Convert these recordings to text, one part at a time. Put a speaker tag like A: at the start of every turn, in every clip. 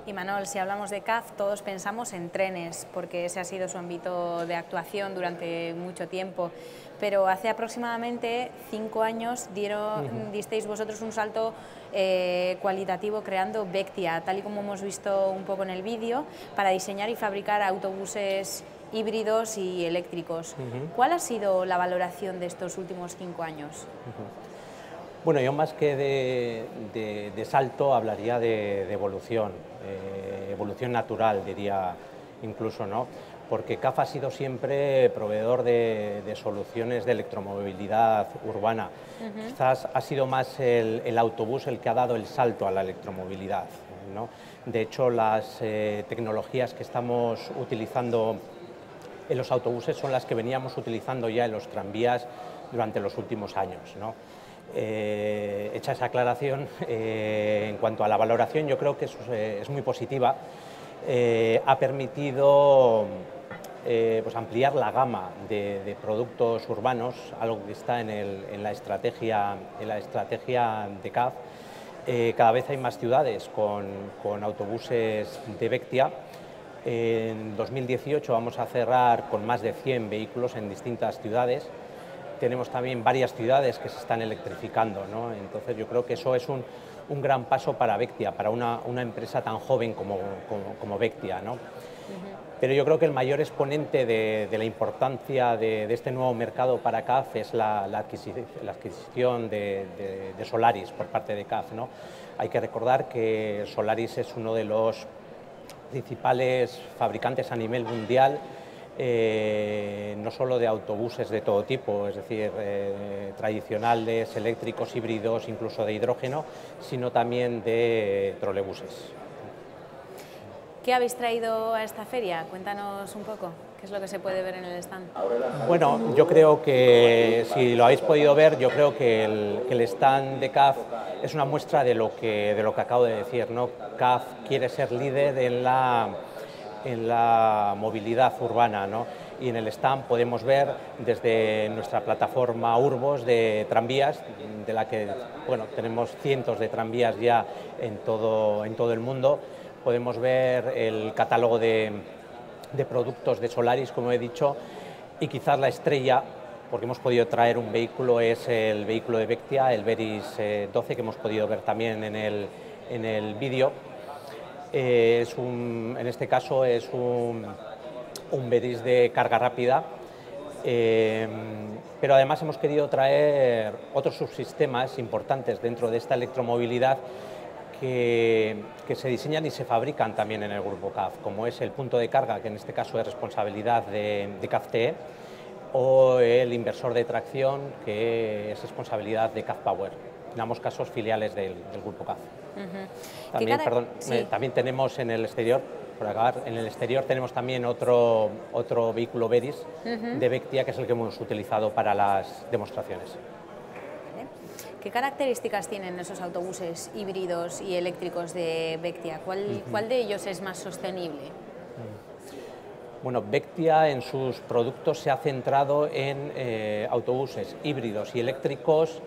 A: Y Manol, si hablamos de CAF, todos pensamos en trenes, porque ese ha sido su ámbito de actuación durante mucho tiempo. Pero hace aproximadamente 5 años disteis vosotros un salto cualitativo creando Vectia, tal y como hemos visto un poco en el vídeo, para diseñar y fabricar autobuses híbridos y eléctricos. ¿Cuál ha sido la valoración de estos últimos 5 años?
B: Bueno, yo más que de salto hablaría de evolución, evolución natural diría incluso, ¿no? Porque CAF ha sido siempre proveedor de soluciones de electromovilidad urbana. Quizás ha sido más el autobús el que ha dado el salto a la electromovilidad, ¿no? De hecho, las tecnologías que estamos utilizando en los autobuses son las que veníamos utilizando ya en los tranvías durante los últimos años, ¿no? Hecha esa aclaración, en cuanto a la valoración, yo creo que es muy positiva. Ha permitido pues ampliar la gama de productos urbanos, algo que está en la estrategia de CAF. Cada vez hay más ciudades con autobuses de Vectia. En 2018 vamos a cerrar con más de 100 vehículos en distintas ciudades. Tenemos también varias ciudades que se están electrificando, ¿no? Entonces yo creo que eso es un gran paso para Vectia, para una empresa tan joven como Vectia, ¿no? Pero yo creo que el mayor exponente de la importancia de este nuevo mercado para CAF es la adquisición de Solaris por parte de CAF, ¿no? Hay que recordar que Solaris es uno de los principales fabricantes a nivel mundial, no solo de autobuses de todo tipo, es decir, tradicionales, eléctricos, híbridos, incluso de hidrógeno, sino también de trolebuses.
A: ¿Qué habéis traído a esta feria? Cuéntanos un poco, ¿qué es lo que se puede ver en el stand?
B: Bueno, yo creo que, si lo habéis podido ver, yo creo que el stand de CAF es una muestra de lo que acabo de decir, ¿no? CAF quiere ser líder en la movilidad urbana, ¿no? Y en el stand podemos ver desde nuestra plataforma Urbos de tranvías, de la que tenemos cientos de tranvías ya en todo el mundo. Podemos ver el catálogo de productos de Solaris, como he dicho, y quizás la estrella, porque hemos podido traer un vehículo, es el vehículo de Vectia, el Veris 12, que hemos podido ver también en el vídeo. En este caso es un Veris de carga rápida, pero además hemos querido traer otros subsistemas importantes dentro de esta electromovilidad que se diseñan y se fabrican también en el grupo CAF, como es el punto de carga, que en este caso es responsabilidad de CAF-TE, o el inversor de tracción, que es responsabilidad de CAF Power, en ambos casos filiales del grupo CAF. También tenemos en el exterior, por acabar, en el exterior tenemos también otro vehículo Veris de Vectia, que es el que hemos utilizado para las demostraciones.
A: ¿Qué características tienen esos autobuses híbridos y eléctricos de Vectia? ¿Cuál de ellos es más sostenible?
B: Bueno, Vectia en sus productos se ha centrado en autobuses híbridos y eléctricos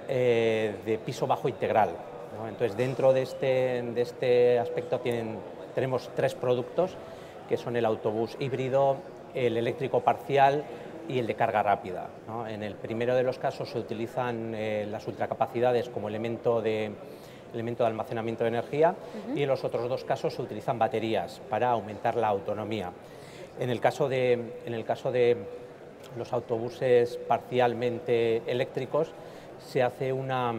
B: de piso bajo integral, ¿no? Entonces, dentro de este aspecto tenemos 3 productos, que son el autobús híbrido, el eléctrico parcial y el de carga rápida, ¿no? En el primero de los casos se utilizan las ultracapacidades como elemento de almacenamiento de energía, y en los otros 2 casos se utilizan baterías para aumentar la autonomía. En el caso de los autobuses parcialmente eléctricos, se hace una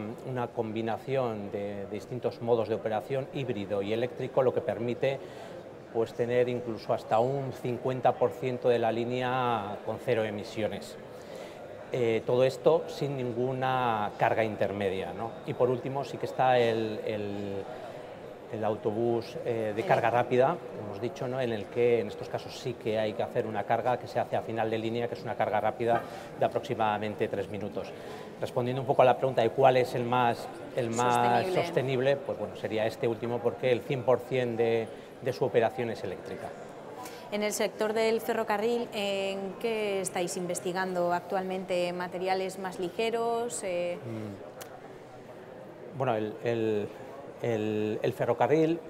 B: combinación de distintos modos de operación, híbrido y eléctrico, lo que permite pues tener incluso hasta un 50% de la línea con 0 emisiones. Todo esto sin ninguna carga intermedia, ¿no? Y por último sí que está el autobús de carga rápida, hemos dicho, ¿no? En el que en estos casos sí que hay que hacer una carga que se hace a final de línea, que es una carga rápida de aproximadamente 3 minutos. Respondiendo un poco a la pregunta de cuál es el más sostenible, pues bueno, sería este último, porque el 100% de su operación es eléctrica.
A: En el sector del ferrocarril, ¿en qué estáis investigando actualmente? ¿Materiales más ligeros?
B: Bueno, el ferrocarril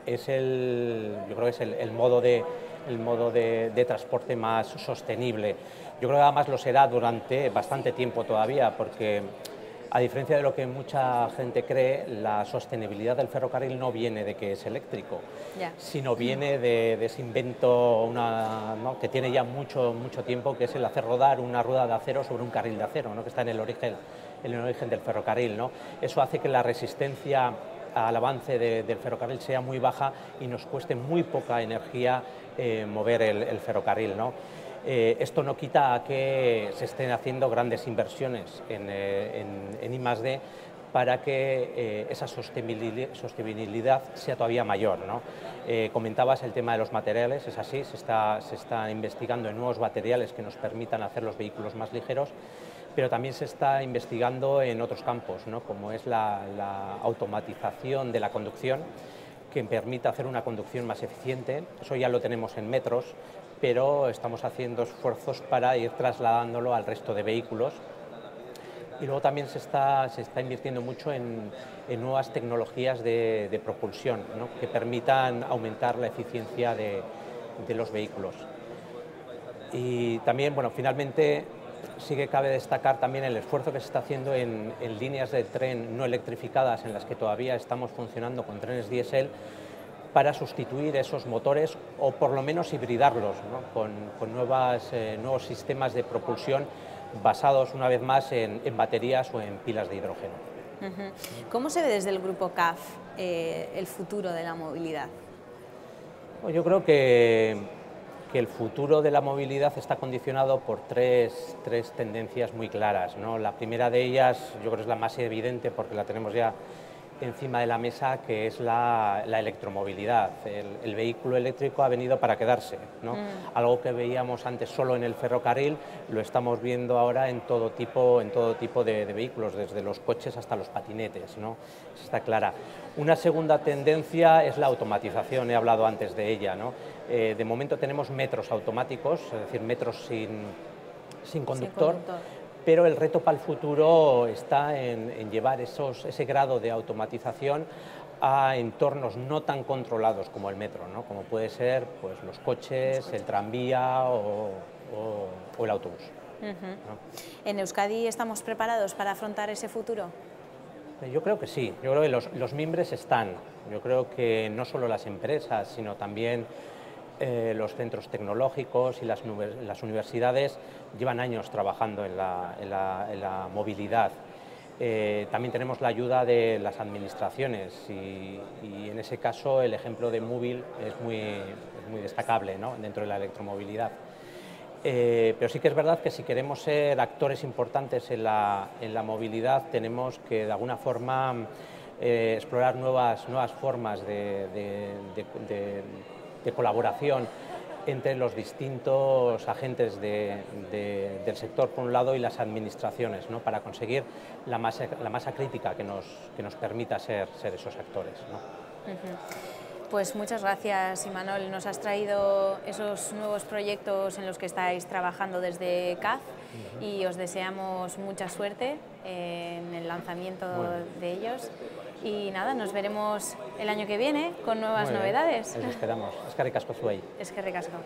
B: yo creo que es el modo de transporte más sostenible. Yo creo que además lo será durante bastante tiempo todavía, porque a diferencia de lo que mucha gente cree, la sostenibilidad del ferrocarril no viene de que es eléctrico, sino viene de ese invento ¿no?, que tiene ya mucho tiempo, que es el hacer rodar una rueda de acero sobre un carril de acero, ¿no?, que está en el origen del ferrocarril, ¿no? Eso hace que la resistencia al avance del ferrocarril sea muy baja y nos cueste muy poca energía mover el ferrocarril, ¿no? Esto no quita a que se estén haciendo grandes inversiones en I+D para que esa sostenibilidad sea todavía mayor, ¿no? Comentabas el tema de los materiales, es así, se está investigando en nuevos materiales que nos permitan hacer los vehículos más ligeros, pero también se está investigando en otros campos, ¿no?, como es la automatización de la conducción, que permita hacer una conducción más eficiente. Eso ya lo tenemos en metros, pero estamos haciendo esfuerzos para ir trasladándolo al resto de vehículos. Y luego también se está invirtiendo mucho en nuevas tecnologías de propulsión, ¿no?, que permitan aumentar la eficiencia de los vehículos. Y también, bueno, finalmente sí que cabe destacar también el esfuerzo que se está haciendo en líneas de tren no electrificadas, en las que todavía estamos funcionando con trenes diésel, para sustituir esos motores o por lo menos hibridarlos, ¿no?, con nuevos sistemas de propulsión basados una vez más en baterías o en pilas de hidrógeno.
A: ¿Cómo se ve desde el grupo CAF el futuro de la movilidad?
B: Pues yo creo que el futuro de la movilidad está condicionado por tres tendencias muy claras, ¿no? La primera de ellas, yo creo que es la más evidente porque la tenemos ya encima de la mesa, que es la electromovilidad. El vehículo eléctrico ha venido para quedarse, ¿no? Algo que veíamos antes solo en el ferrocarril, lo estamos viendo ahora en todo tipo de vehículos, desde los coches hasta los patinetes, ¿no? Eso está clara. Una segunda tendencia es la automatización, he hablado antes de ella, ¿no? De momento tenemos metros automáticos, es decir, metros sin conductor. Pero el reto para el futuro está en llevar ese grado de automatización a entornos no tan controlados como el metro, ¿no?, como puede ser, pues, los coches, el tranvía o el autobús. ¿No?
A: ¿En Euskadi estamos preparados para afrontar ese futuro?
B: Yo creo que sí, yo creo que los mimbres están. Yo creo que no solo las empresas, sino también los centros tecnológicos y las universidades llevan años trabajando en la movilidad. También tenemos la ayuda de las administraciones y en ese caso el ejemplo de Móvil es muy destacable, ¿no?, dentro de la electromovilidad. Pero sí que es verdad que si queremos ser actores importantes en la movilidad, tenemos que de alguna forma explorar nuevas formas de colaboración entre los distintos agentes del sector, por un lado, y las administraciones, ¿no?, para conseguir la masa crítica que nos permita ser esos actores, ¿no?
A: Pues muchas gracias, Imanol. Nos has traído esos nuevos proyectos en los que estáis trabajando desde CAF y os deseamos mucha suerte en el lanzamiento de ellos. Y nada, nos veremos el año que viene con nuevas novedades.
B: Eso esperamos. Eskerrik asko zuei.
A: Eskerrik asko.